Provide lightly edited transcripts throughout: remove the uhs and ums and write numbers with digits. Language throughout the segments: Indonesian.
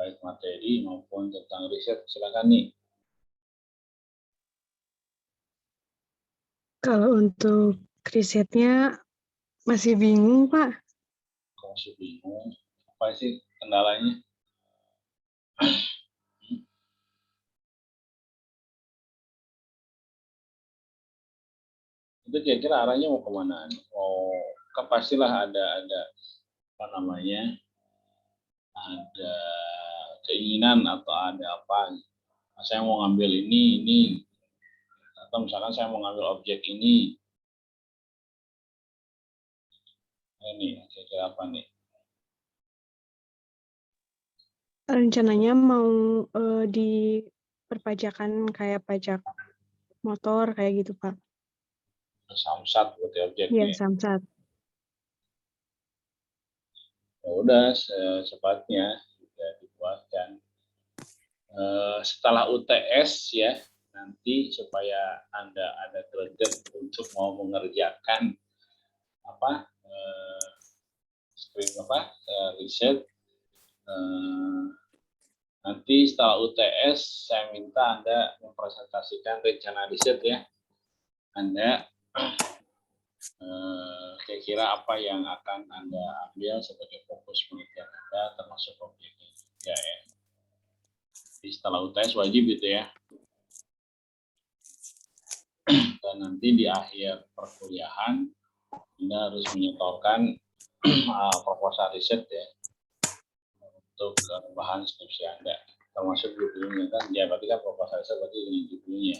baik materi maupun tentang riset. Silakan nih. Kalau untuk risetnya masih bingung, Pak. Kalau masih bingung, apa sih kendalanya? Itu kira-kira arahnya mau kemana? Mau kan pastilah ada apa namanya, ada keinginan atau ada apa? Saya mau ngambil ini, atau misalkan saya mau ngambil objek ini. Ini kira-kira apa nih? Rencananya mau di perpajakan kayak pajak motor kayak gitu, Pak. Samsat berarti Iya, objeknya. samsat. Ya udah secepatnya sudah dibuatkan. Setelah UTS ya, nanti supaya Anda ada greget untuk mau mengerjakan apa riset, nanti setelah UTS saya minta Anda mempresentasikan rencana riset ya. Anda kira-kira apa yang akan Anda ambil sebagai fokus penelitian Anda termasuk objeknya juga ya. Jadi setelah UTS wajib itu ya. Dan nanti di akhir perkuliahan Anda harus menyetorkan proposal riset ya untuk bahan skripsi Anda, termasuk judulnya kan. Ya berarti kan proposal riset berarti ini judulnya.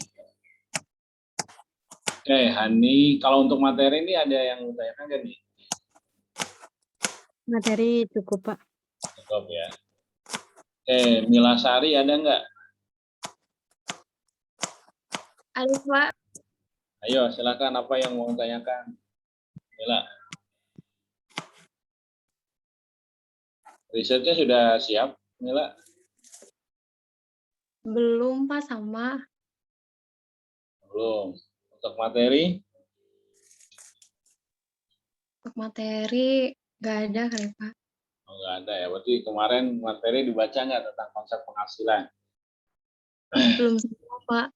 Oke, Hani, kalau untuk materi ini ada yang ditanyakan nggak nih? Materi cukup, Pak. Cukup ya. Oke, Mila Sari ada nggak? Ada, Pak. Ayo, silakan apa yang mau ditanyakan. Mila. Risetnya sudah siap, Mila? Belum, Pak, sama. Belum. Untuk materi? Untuk materi nggak ada kali, Pak. Oh, nggak ada ya. Berarti kemarin materi dibaca nggak tentang konsep penghasilan? Belum semua, Pak.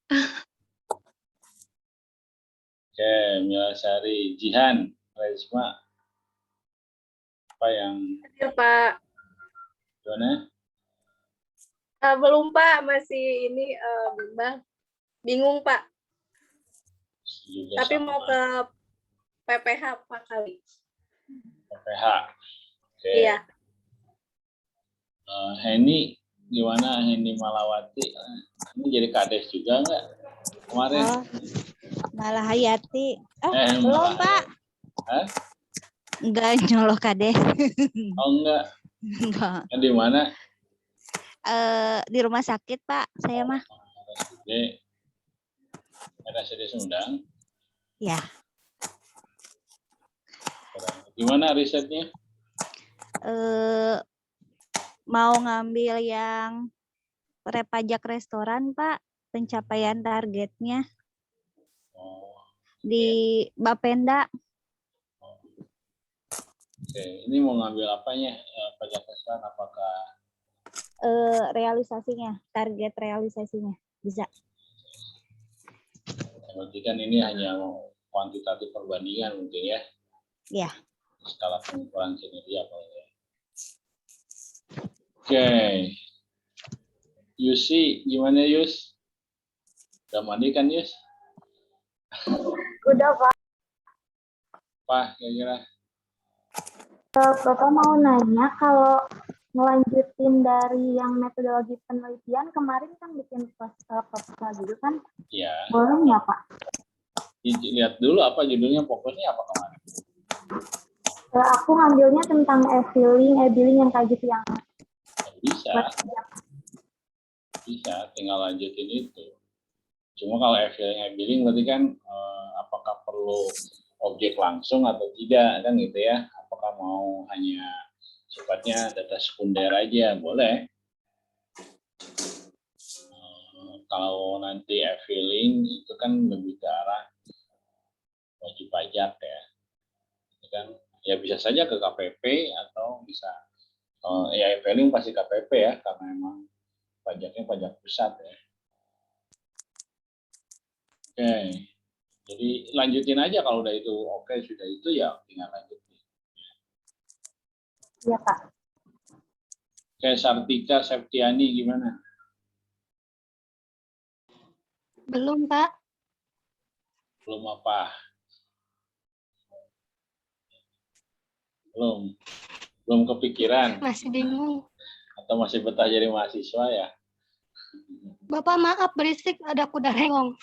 Oke, Mila Sari. Jihan, Rezma. Apa yang Ya, Pak. gimana? Belum, Pak. Masih ini bimbang. Bingung, Pak. Juga Tapi sama. mau ke PPH, Pak, kali. PPH. Oke. Iya. Heni, gimana Heni Malawati? Ini jadi kades juga nggak kemarin? Oh, malah Hayati. Belum, malah. Pak. Hah? Enggak nyolok kade. Oh, enggak. Enggak. Di mana? Di rumah sakit, Pak. Saya mah. RSUD Sumedang. Ya. Gimana risetnya? Mau ngambil yang prepajak restoran, Pak. Pencapaian targetnya. Di Bapenda. Oke, ini mau ngambil apanya? Pajak restoran apakah? Realisasinya, target realisasinya. Bisa. Berarti kan ini hanya kuantitatif perbandingan mungkin ya? Ya. Skala pengukuran kinerja apa ya? Oke. Yusi, gimana Yus? Udah mandi kan Yus? Udah, Pak. Apa kira-kira? Bapak mau nanya kalau ngelanjutin dari yang metodologi penelitian kemarin kan bikin proposal gitu kan? Iya. Boleh nggak, Pak? Lihat dulu apa judulnya, fokusnya apa kemarin? Aku ngambilnya tentang e-billing yang kayak gitu yang bisa. Bisa, tinggal lanjutin itu. Cuma kalau e-billing berarti kan apakah perlu objek langsung atau tidak kan gitu ya? Apakah mau hanya sifatnya data sekunder aja, boleh. Kalau nanti e-filing itu kan lebih ke arah wajib pajak ya. Itu kan ya bisa saja ke KPP atau bisa Ya e-filing pasti KPP ya, karena emang pajaknya pajak pusat ya. Oke, jadi lanjutin aja kalau udah itu oke, sudah itu ya tinggal lanjutin. Iya, Pak. Oke, Sartika Septiani gimana? Belum, Pak. Belum apa? Belum kepikiran Masih bingung. atau masih betah jadi mahasiswa ya? Bapak maaf berisik, ada kuda rengong.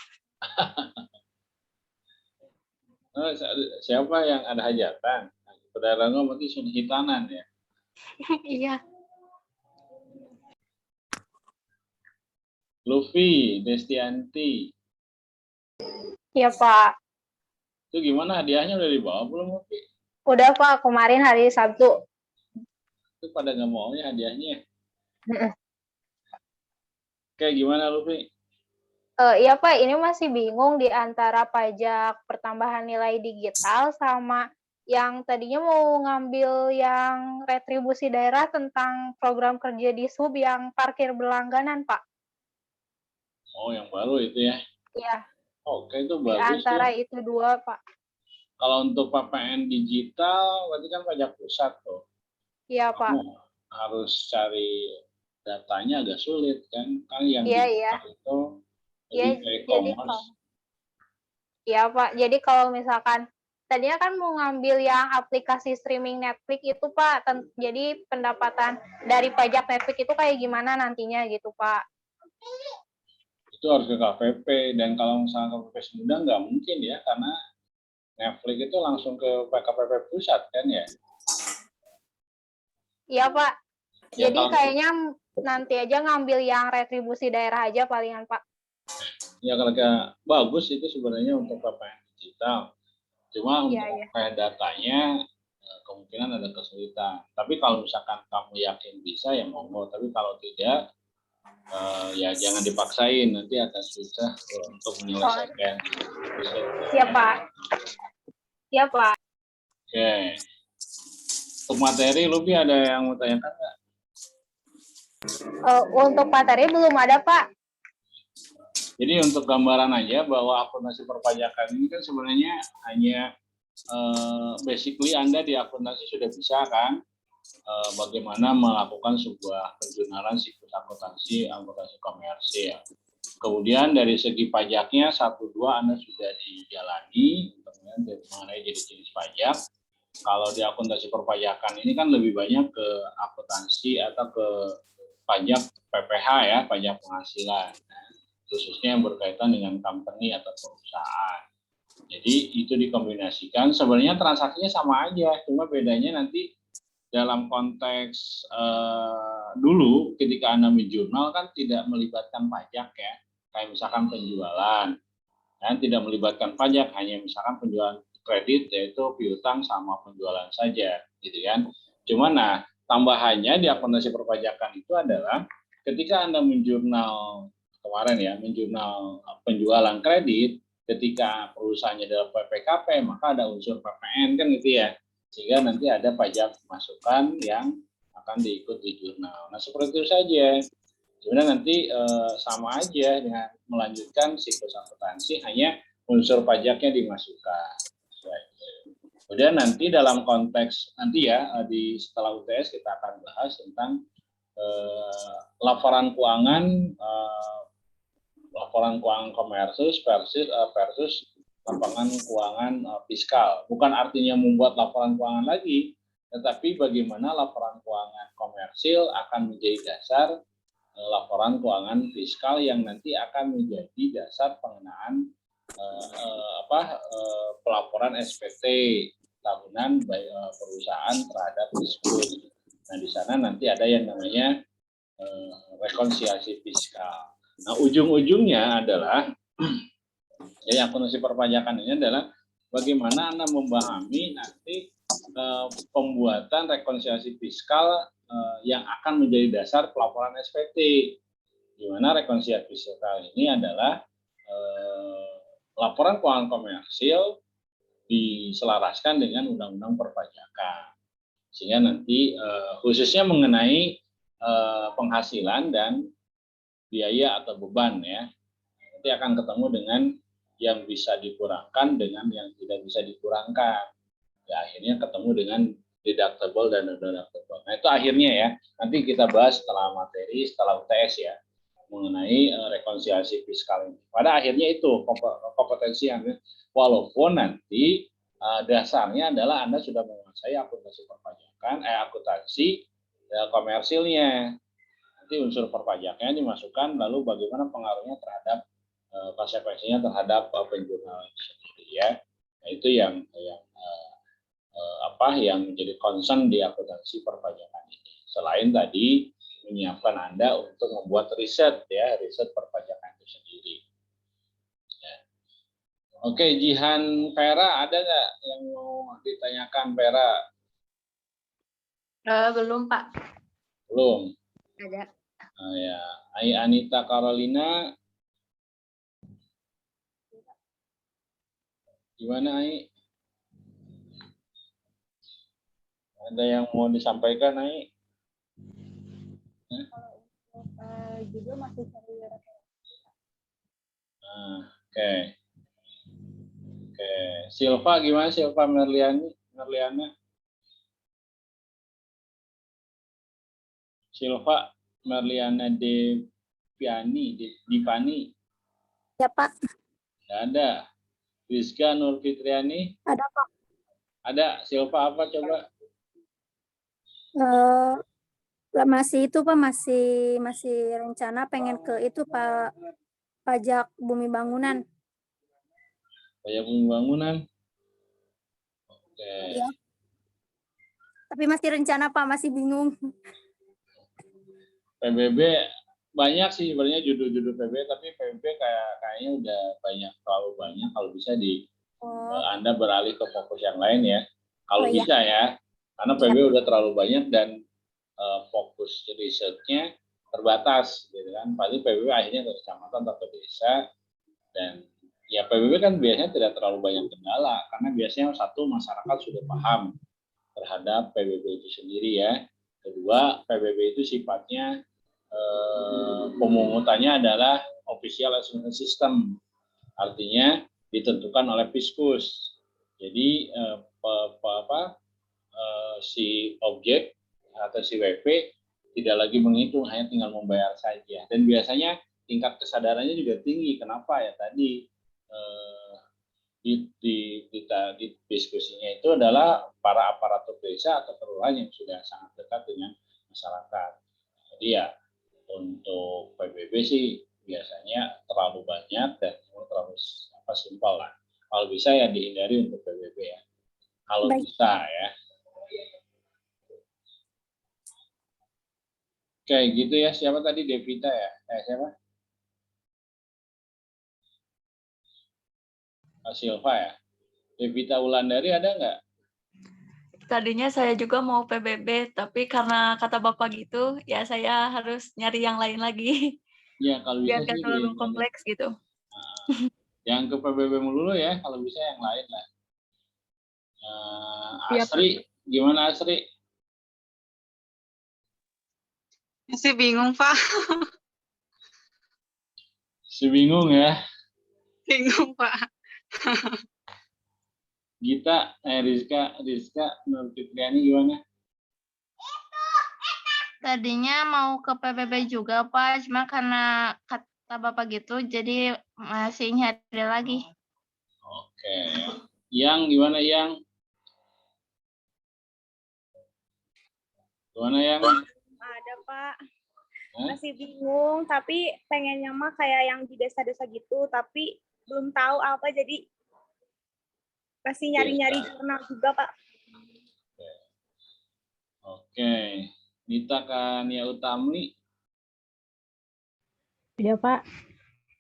Oh, siapa yang ada hajatan? Saudara berarti sudah hitanan ya? Iya. Luffy, Destianti, Iya, Pak. itu gimana hadiahnya udah dibawa belum Luffy? Udah, Pak. Kemarin hari Sabtu. Itu pada nggak mau ya hadiahnya? Mm-mm. Oke, gimana Luffy? Iya, Pak. Ini masih bingung di antara pajak pertambahan nilai digital sama yang tadinya mau ngambil yang retribusi daerah tentang program kerja di sub yang parkir berlangganan, Pak. Oh, yang baru itu ya? Iya, Oke, itu di bagus antara tuh. itu dua, Pak. Kalau untuk PPN digital, berarti kan pajak pusat tuh. Iya, Pak. Kamu harus cari datanya agak sulit kan? Kan yang Iya, digital itu Iya, lebih ke jadi e-commerce. Iya, Pak. Jadi kalau misalkan tadinya kan mau ngambil yang aplikasi streaming Netflix itu, Pak. Jadi pendapatan dari pajak Netflix itu kayak gimana nantinya gitu, Pak. Itu harus ke KPP, dan kalau misalnya KPP Sumedang nggak mungkin ya, karena Netflix itu langsung ke KPP pusat kan ya? Iya, Pak. Ya, Jadi kayaknya nanti aja ngambil yang retribusi daerah aja palingan, Pak. ya kalau bagus itu sebenarnya untuk PPN digital. Cuma untuk Iya. kayak datanya kemungkinan ada kesulitan. Tapi kalau misalkan kamu yakin bisa ya monggo. Tapi kalau tidak ya jangan dipaksain, nanti akan susah untuk menyelesaikan. Iya, Pak. Iya, Pak. Oke. Untuk materi, Lupi ada yang mau tanyakan nggak? Untuk materi belum ada, Pak. Jadi untuk gambaran aja bahwa akuntansi perpajakan ini kan sebenarnya hanya basically Anda di akuntansi sudah bisa kan bagaimana melakukan sebuah penjurnalan siklus akuntansi komersil. Kemudian dari segi pajaknya 1-2 Anda sudah dijalani mengenai jenis-jenis pajak. Kalau di akuntansi perpajakan ini kan lebih banyak ke akuntansi atau ke pajak PPH ya, pajak penghasilan, khususnya yang berkaitan dengan company atau perusahaan. Jadi itu dikombinasikan, sebenarnya transaksinya sama aja, cuma bedanya nanti dalam konteks dulu ketika Anda menjurnal kan tidak melibatkan pajak ya, kayak misalkan penjualan, dan tidak melibatkan pajak, hanya misalkan penjualan kredit yaitu piutang sama penjualan saja, gitu kan. Cuma nah tambahannya di akuntansi perpajakan itu adalah ketika Anda menjurnal kemarin ya, menjurnal penjualan kredit, ketika perusahaannya adalah PPKP maka ada unsur PPN kan gitu ya, sehingga nanti ada pajak masukan yang akan diikut di jurnal. Nah seperti itu saja. Sebenarnya nanti sama aja dengan melanjutkan siklus akuntansi, hanya unsur pajaknya dimasukkan. Kemudian nanti dalam konteks nanti ya di setelah UTS kita akan bahas tentang laporan keuangan komersil versus laporan keuangan fiskal. Bukan artinya membuat laporan keuangan lagi, tetapi bagaimana laporan keuangan komersil akan menjadi dasar laporan keuangan fiskal yang nanti akan menjadi dasar pengenaan pelaporan SPT tahunan perusahaan terhadap disebut. Nah di sana nanti ada yang namanya rekonsiliasi fiskal. Nah ujung-ujungnya adalah ya akuntansi perpajakan ini adalah bagaimana Anda memahami nanti pembuatan rekonsiliasi fiskal yang akan menjadi dasar pelaporan SPT. Di mana rekonsiliasi fiskal ini adalah laporan keuangan komersil diselaraskan dengan undang-undang perpajakan. Sehingga nanti khususnya mengenai penghasilan dan biaya atau beban ya, nanti akan ketemu dengan yang bisa dikurangkan dengan yang tidak bisa dikurangkan. Ya, akhirnya ketemu dengan deductible dan non-deductible. Nah, itu akhirnya ya. Nanti kita bahas setelah materi, setelah UTS ya, mengenai rekonsiliasi fiskal ini. Pada akhirnya itu kompetensi yang walaupun nanti dasarnya adalah Anda sudah menguasai akuntansi perpajakan, akuntansi komersilnya. Nanti unsur perpajakannya dimasukkan, lalu bagaimana pengaruhnya terhadap konsekuensinya terhadap penjualan sendiri ya. Nah, itu yang yang menjadi concern di akuntansi perpajakan ini. Selain tadi menyiapkan Anda untuk membuat riset ya, riset perpajakan itu sendiri. Ya. Oke, Jihan Vera, ada nggak yang mau ditanyakan Vera? Belum, Pak. Belum. Ada. Ya, Ai Anita Carolina. Gimana Ai? Ada yang mau disampaikan Ai? Juga masih cari Oke. Silva gimana Silva Merliana? Silva Merliana Divani. Ya Pak. Nggak ada. Rizka Nur Fitriani? Ada Pak. Ada. Silva apa coba? Masih itu Pak, masih rencana pengen ke itu Pak, pajak bumi bangunan. Pajak bumi bangunan? Oke. Ya. Tapi masih rencana Pak, masih bingung. PBB banyak sih sebenarnya judul-judul PBB, tapi PBB kayaknya udah terlalu banyak. Kalau bisa Anda beralih ke fokus yang lain ya. Kalau bisa ya, karena PBB udah terlalu banyak dan fokus risetnya terbatas, gitu kan. Paling PBB akhirnya ke kecamatan atau ke desa, dan ya PBB kan biasanya tidak terlalu banyak kendala karena biasanya satu, masyarakat sudah paham terhadap PBB itu sendiri ya. Kedua, PBB itu sifatnya pemungutannya adalah official assessment system, artinya ditentukan oleh Fiskus. Jadi si objek atau si WP tidak lagi menghitung, hanya tinggal membayar saja. Dan biasanya tingkat kesadarannya juga tinggi. Kenapa ya? Tadi di diskusinya itu adalah para aparatur desa atau kelurahan yang sudah sangat dekat dengan masyarakat. Jadi ya untuk PBB sih biasanya terlalu banyak dan terlalu simpel lah. Kalau bisa ya dihindari untuk PBB ya. Kalau bisa ya. Oke, gitu ya. Siapa tadi? Devita ya? Siapa? Silva ya? Devita Wulandari ada nggak? Tadinya saya juga mau PBB, tapi karena kata Bapak gitu, ya saya harus nyari yang lain lagi. Ya, kalau bisa biar nggak terlalu kompleks gitu. Yang ke PBB melulu ya, kalau bisa yang lain lah. Asri, gimana Asri? Masih bingung, Pak. Si bingung ya? Bingung, Pak. Gita, Rizka Nur Fitriani gimana? Tadinya mau ke PBB juga, Pak. Cuma karena kata Bapak gitu, jadi masih nyari lagi. Oke. Yang gimana, Yang? Gimana, Yang? Ada, Pak. Masih bingung, tapi pengennya mah kayak yang di desa-desa gitu, tapi belum tahu apa, jadi masih nyari-nyari jurnal juga, Pak. Oke. Nita Kania Utami. Iya, Pak.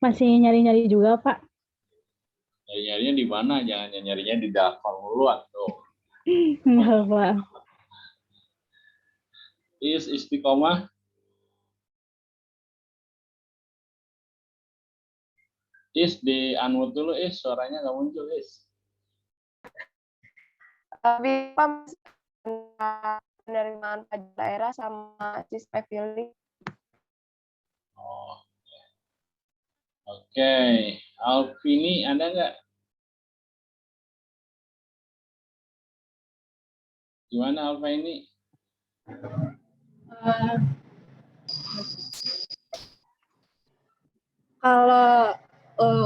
Masih nyari-nyari juga, Pak. Nyari-nyarinya di mana? Jangan nyarinya di daftar muluan tuh. Enggak, Pak. Istiqomah. Di unmute dulu, suaranya nggak muncul, Tapi Pak penerimaan pajak daerah sama sistem filling. Oh, oke. Alvini, ada nggak? Gimana Alfa ini? Kalau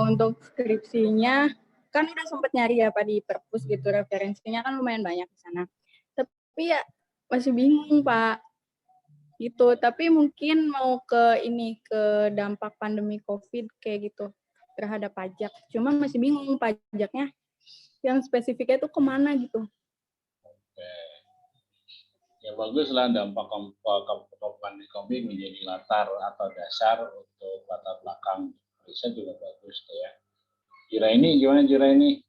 untuk skripsinya kan udah sempet nyari ya Pak di perpus gitu, referensinya kan lumayan banyak di sana. Tapi ya masih bingung Pak. Gitu, tapi mungkin mau ke dampak pandemi Covid kayak gitu terhadap pajak. Cuma masih bingung pajaknya yang spesifiknya itu kemana gitu. Oke. Ya baguslah dampak pandemi Covid menjadi latar atau dasar untuk latar belakang riset juga bagus ya. Jira ini gimana Jira ini?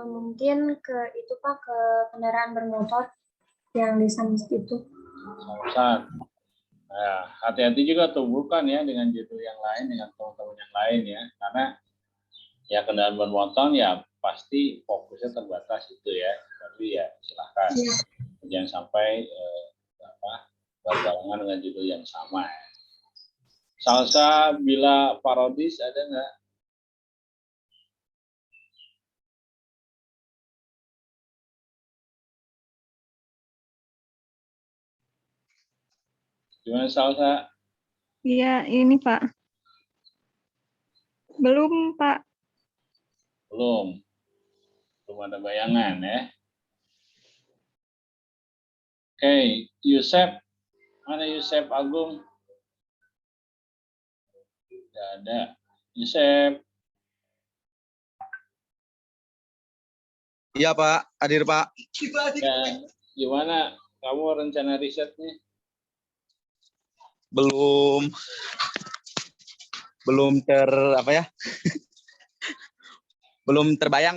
Mungkin ke itu Pak, ke kendaraan bermotor yang di Samsat itu. Samsat. Nah, hati-hati juga tumbuhkan ya dengan judul yang lain, dengan teman-teman yang lain ya, karena ya kendaraan bermotor ya pasti fokusnya terbatas itu ya, tapi ya silahkan jangan sampai berbarengan dengan judul yang sama ya. Salsa bila parodis ada nggak? Gimana Salsa? Iya, ini Pak. Belum, Pak. Belum ada bayangan ya. Oke, Yusef. Mana Yusef Agung? Tidak ada. Yusef. Iya Pak, hadir Pak. Ya, gimana kamu rencana risetnya? Belum belum terbayang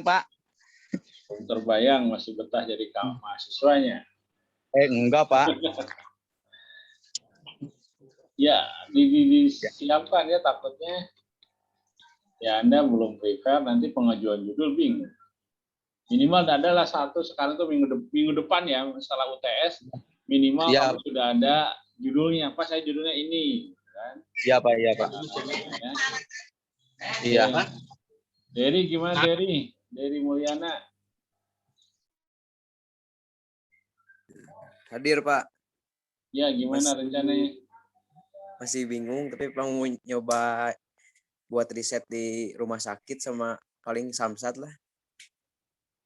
Pak. Belum terbayang, masih betah jadi mahasiswanya. Enggak Pak. Ya, disiapkan ya, takutnya ya Anda belum prepare, nanti pengajuan judul bingung. Minimal adalah satu sekarang tuh minggu depan ya, setelah UTS minimal kamu sudah ada judulnya. Apa saya judulnya ini kan? Iya Pak, iya Pak. Ya. Iya. Dery gimana Dery? Dery Mulyana. Hadir Pak. Ya gimana rencananya? Masih bingung, tapi mau nyoba buat riset di rumah sakit sama paling Samsat lah.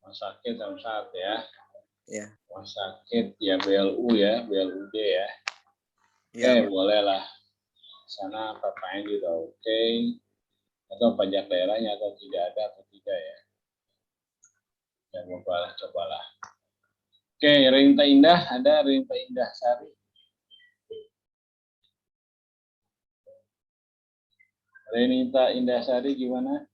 Rumah sakit Samsat ya. Ya. Rumah sakit ya BLU ya, BLUD ya. Ya, Oke, boleh lah. Sana PPN juga oke. Atau pajak daerahnya atau tidak ada atau tidak ya. Ya cobalah. Oke, Rinta Indah, ada Rinta Indah Sari. Renita Indah Sari gimana?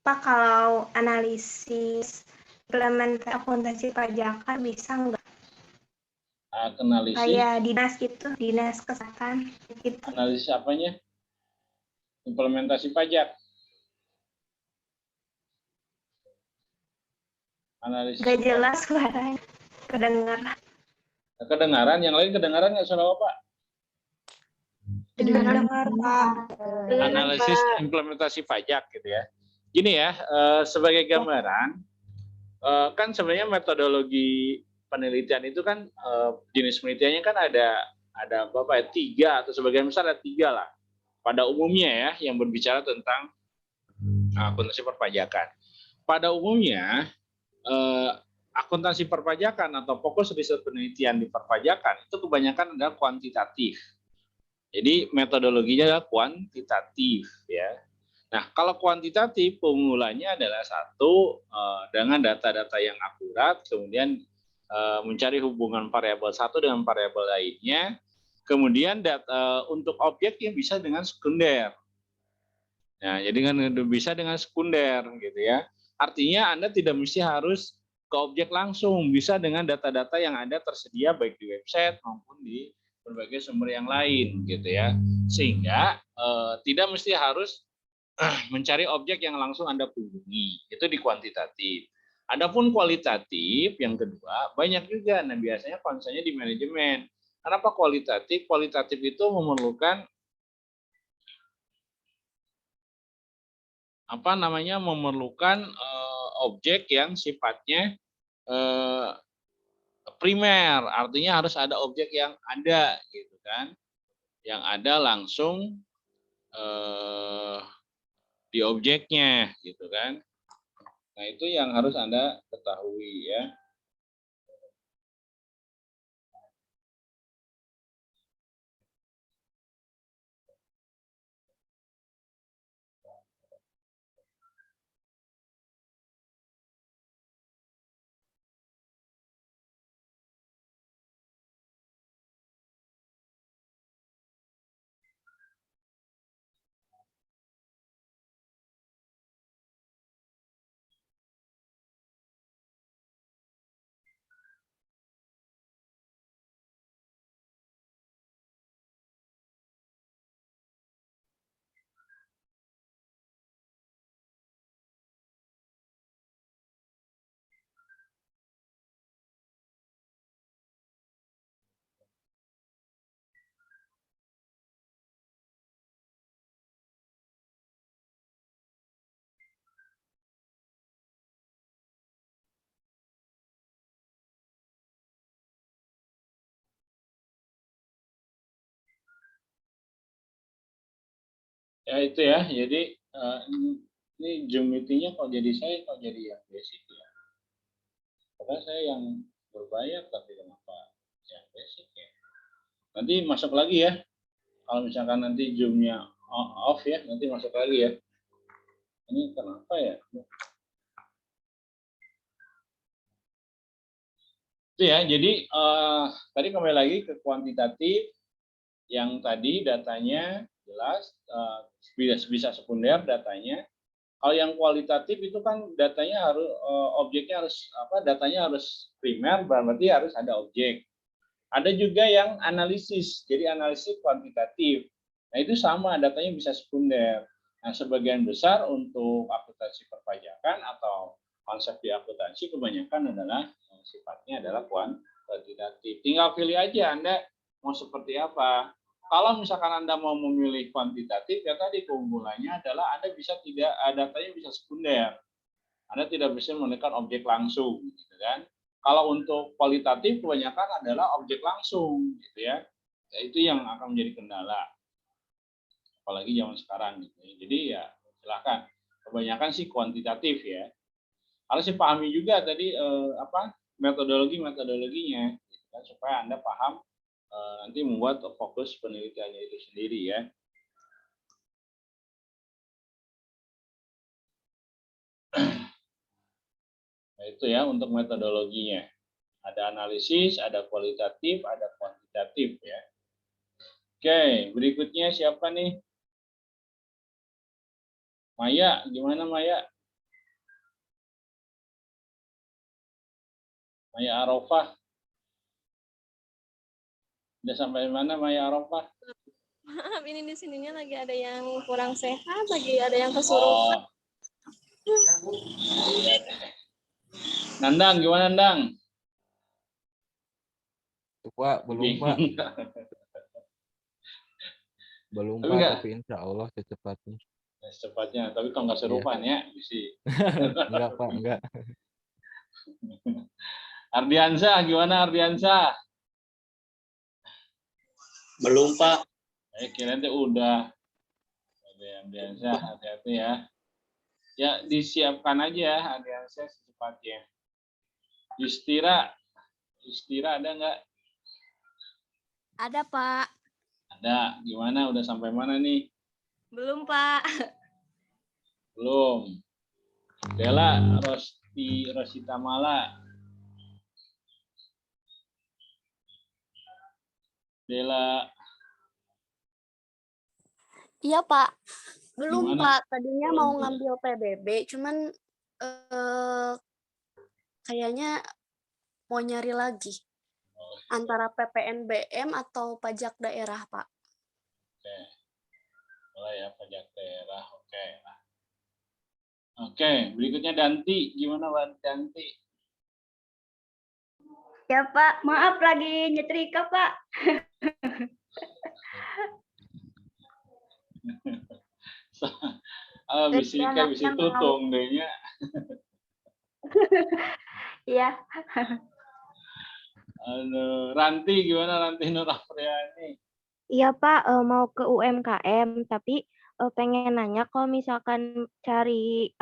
Pak, kalau analisis implementasi akuntansi pajakan bisa nggak? Analisis? Kayak dinas gitu, dinas kesehatan gitu. Analisis apanya? Implementasi pajak. Analisis. Gak jelas suaranya, kedengaran. Kedengaran, yang lain kedengaran nggak suara Bapak? Dengar, Pak. Analisis implementasi pajak gitu ya. Gini ya, sebagai gambaran, kan sebenarnya metodologi penelitian itu kan jenis penelitiannya kan ada berapa ya, 3 atau sebagian besar ada 3 lah. Pada umumnya ya, yang berbicara tentang akuntansi perpajakan. Pada umumnya akuntansi perpajakan atau fokus riset penelitian di perpajakan itu kebanyakan adalah kuantitatif. Jadi metodologinya adalah kuantitatif ya. Nah, kalau kuantitatif pemulanya adalah satu dengan data-data yang akurat, kemudian mencari hubungan variabel satu dengan variabel lainnya, kemudian untuk objek yang bisa dengan sekunder. Nah, jadi bisa dengan sekunder gitu ya. Artinya Anda tidak mesti harus ke objek langsung, bisa dengan data-data yang ada tersedia baik di website maupun di berbagai sumber yang lain gitu ya. Sehingga tidak mesti harus mencari objek yang langsung Anda kunjungi. Itu di kuantitatif. Adapun kualitatif, yang kedua, banyak juga. Nah, biasanya konsennya di manajemen. Kenapa kualitatif? Kualitatif itu memerlukan objek yang sifatnya primer, artinya harus ada objek yang ada, gitu kan, yang ada langsung di objeknya, gitu kan. Nah, itu yang harus Anda ketahui ya. Ya itu ya, jadi ini Zoom meeting-nya kok jadi saya, kok jadi yang basic ya. Padahal saya yang berbayar, tapi kenapa yang basic ya. Nanti masuk lagi ya, kalau misalkan nanti Zoom-nya off ya, nanti masuk lagi ya. Ini kenapa ya? Itu ya, jadi tadi kembali lagi ke kuantitatif, yang tadi datanya jelas, bisa sekunder datanya. Kalau yang kualitatif itu kan datanya harus objeknya harus datanya harus primer, berarti harus ada objek. Ada juga yang analisis, jadi analisis kuantitatif. Nah, itu sama, datanya bisa sekunder. Nah, sebagian besar untuk akuntansi perpajakan atau konsep di akuntansi kebanyakan adalah sifatnya adalah kuantitatif. Tinggal pilih aja Anda mau seperti apa. Kalau misalkan Anda mau memilih kuantitatif, ya tadi keunggulannya adalah Anda bisa datanya bisa sekunder. Anda tidak bisa menekan objek langsung, gitu kan. Kalau untuk kualitatif kebanyakan adalah objek langsung, gitu ya. Ya itu yang akan menjadi kendala. Apalagi zaman sekarang, gitu ya. Jadi ya silakan. Kebanyakan sih kuantitatif ya. Harus dipahami juga tadi metodologinya, gitu kan, supaya Anda paham nanti membuat fokus penelitiannya itu sendiri ya. Nah, itu ya untuk metodologinya. Ada analisis, ada kualitatif, ada kuantitatif ya. Oke, berikutnya siapa nih? Maya, gimana Maya? Maya Arofah. Udah sampai mana Maya Arofah? Maaf, ini di sininya lagi ada yang kurang sehat, lagi ada yang kesurupan. Nandang, gimana Nandang? Pak, belum Pak. Belum Tapi Pak, tapi insya Allah secepatnya. Secepatnya, tapi kalau nggak serupan ya, bisa. Enggak Pak, enggak. Ardiansyah, gimana Ardiansyah? Belum Pak. Kirain udah. Ardiansyah, hati-hati ya. Ya disiapkan aja Ardiansyah secepatnya. Yustira ada nggak? Ada, Pak. Ada. Gimana? Udah sampai mana nih? Belum, Pak. Belum. Bella, Rosita Mala. Bella. Iya, Pak. Belum, Gimana? Pak. Tadinya mau ngambil PBB, cuman kayaknya mau nyari lagi. Antara PPNBM atau pajak daerah, Pak. Oke. Mulai ya pajak daerah. Oke. Oke, berikutnya Danti. Gimana Danti? Ya Pak, maaf lagi nyetrika Pak. Bisika bisa tutung dehnya. Iya. Ranti gimana Ranti Nur Afriani? Iya Pak, mau ke UMKM, tapi pengen nanya kalau misalkan cari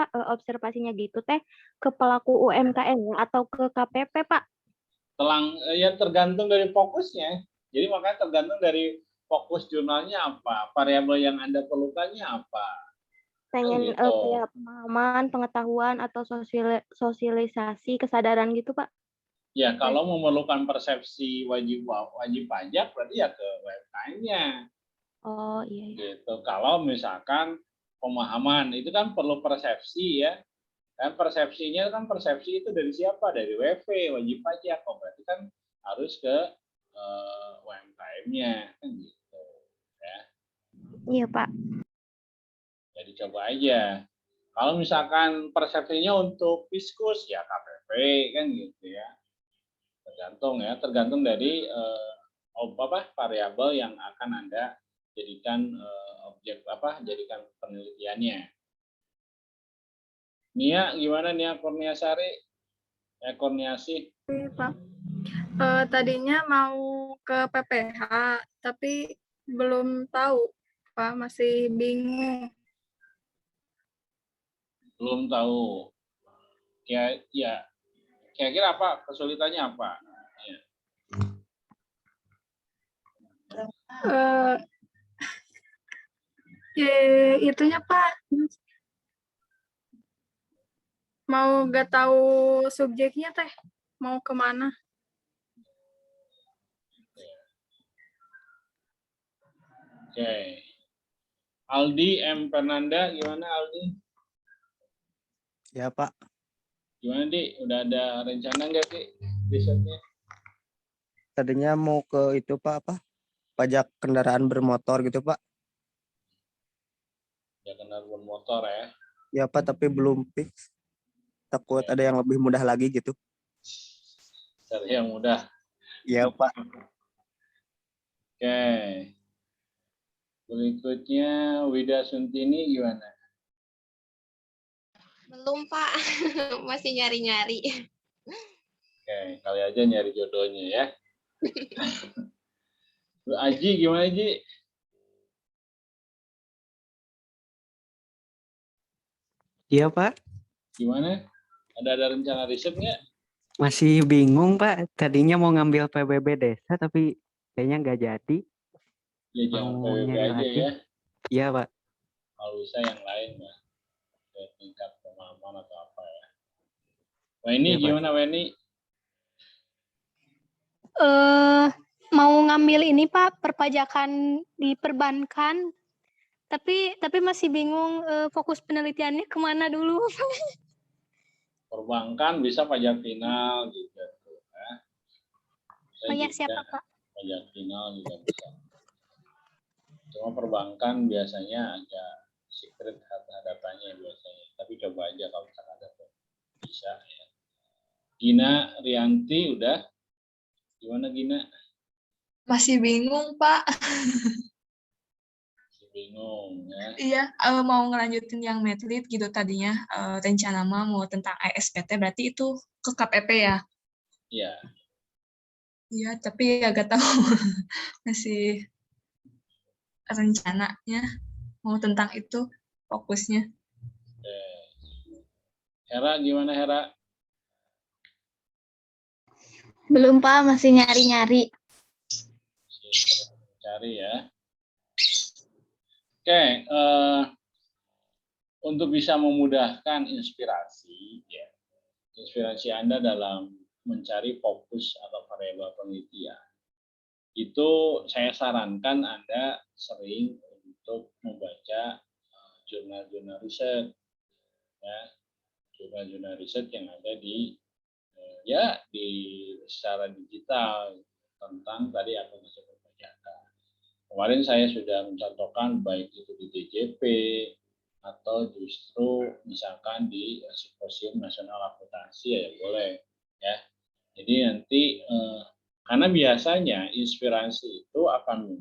observasinya gitu teh ke pelaku UMKM atau ke KPP Pak? Ya tergantung dari fokusnya. Jadi makanya tergantung dari fokus jurnalnya apa, variabel yang Anda perlukannya apa. Pengen gitu. kayak pemahaman, pengetahuan atau sosialisasi kesadaran gitu Pak? Ya kalau memerlukan persepsi wajib pajak berarti ya ke UMKM-nya. Oh iya. Gitu. Kalau misalkan pemahaman itu kan perlu persepsi ya. Dan persepsinya kan persepsi itu dari siapa? Dari WP, wajib pajak. Oh, berarti kan harus ke UMKM-nya kan gitu ya. Iya Pak. Jadi coba aja. Kalau misalkan persepsinya untuk Fiskus ya KPP kan gitu ya. Tergantung dari variabel yang akan Anda jadikan jadikan penelitiannya. Nia, gimana Nia Kurniasari? Kurniasih. Pak. Tadinya mau ke PPH, tapi belum tahu, Pak. Masih bingung. Belum tahu. Ya, kira-kira apa kesulitannya apa? Itunya Pak. Mau gak tahu subjeknya teh, mau kemana? Oke. Aldi M. Fernanda, gimana Aldi? Ya Pak. Gimana Di? Udah ada rencana nggak Di risetnya? Tadinya mau ke itu Pak, pajak kendaraan bermotor gitu Pak. Ya kendaraan bermotor ya. Ya Pak, tapi belum fix. Takut ada yang lebih mudah lagi gitu. Cari yang mudah. Iya Pak. Oke. Berikutnya Wida Suntini gimana? Belum Pak, masih nyari-nyari. Oke, kali aja nyari jodohnya ya. Aji gimana Aji? Iya Pak, Gimana? Ada rencana riset nggak? masih bingung Pak. Tadinya mau ngambil PBB desa tapi kayaknya nggak jadi. Ya jangan Mau PBB nyari aja lagi. ya. Iya Pak. Kalau bisa yang lain ya. Tingkat pemahaman atau apa ya. Weni Iya, Pak. gimana Weni? Mau ngambil ini Pak, perpajakan di perbankan, tapi masih bingung fokus penelitiannya kemana dulu. Perbankan bisa pajak final juga tuh ya. Banyak siapa Pak? Pajak final juga bisa. Cuma perbankan biasanya agak secret datanya biasanya. Tapi coba aja kalau misalkan ada bisa ya. Gina Rianti udah. Gimana Gina? Masih bingung, Pak. Masih bingung ya. Iya, mau ngelanjutin yang medlit gitu tadinya. Rencana mau tentang ASPT, berarti itu ke KPP ya? Iya. Iya, tapi agak tahu masih rencananya mau tentang itu fokusnya. Hera gimana Hera? Belum Pak, masih nyari-nyari. Cari ya. Oke, untuk bisa memudahkan inspirasi, ya, inspirasi Anda dalam mencari fokus atau variabel penelitian, itu saya sarankan Anda sering untuk membaca jurnal-jurnal riset, ya, jurnal-jurnal riset yang ada di secara digital tentang tadi akuntansi perpajakan. Kemarin saya sudah mencontohkan baik itu di DJP, atau justru misalkan di Simposium Nasional Akuntansi ya boleh ya. Jadi nanti karena biasanya inspirasi itu akan